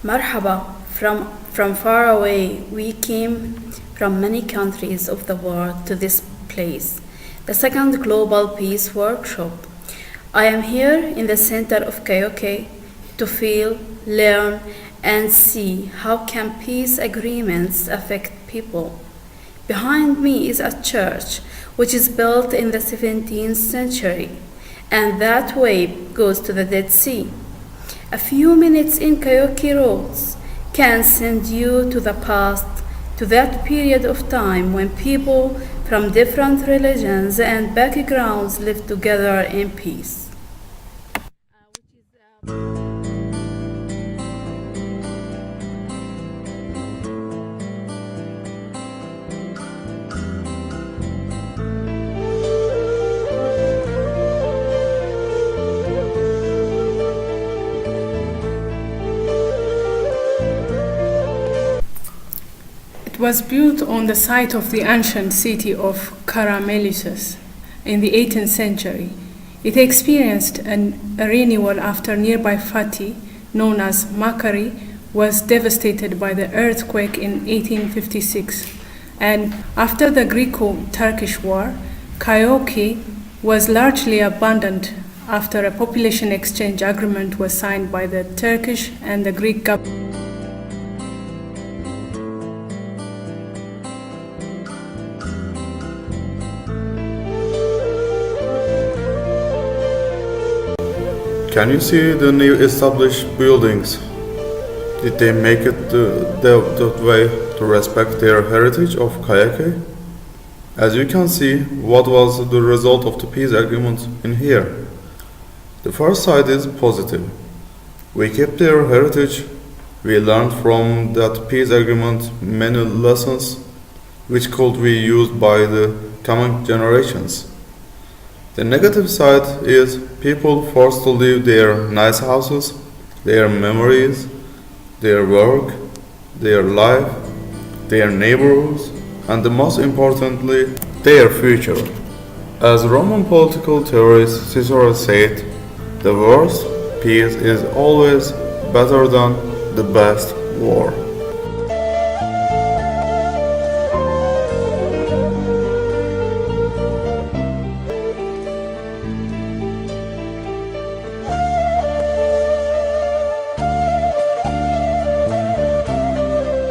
Marhaba, from far away, we came from many countries of the world to this place, the second Global Peace Workshop. I am here in the center of Kayakoy to feel, learn, and see how can peace agreements affect people. Behind me is a church which is built in the 17th century, and that way goes to the Dead Sea. A few minutes in Kayakoy roads can send you to the past, to that period of time when people from different religions and backgrounds lived together in peace. It was built on the site of the ancient city of Karamelisus in the 18th century. It experienced a renewal after nearby Fatih, known as Makari, was devastated by the earthquake in 1856. And after the Greco-Turkish War, Kayakoy was largely abandoned after a population exchange agreement was signed by the Turkish and the Greek government. Can you see the new established buildings? Did they make it that way to respect their heritage of Kayakoy? As you can see, what was the result of the peace agreement in here? The first side is positive. We kept their heritage. We learned from that peace agreement many lessons which could be used by the coming generations. The negative side is people forced to leave their nice houses, their memories, their work, their life, their neighborhoods, and most importantly, their future. As Roman political theorist Cicero said, the worst peace is always better than the best war.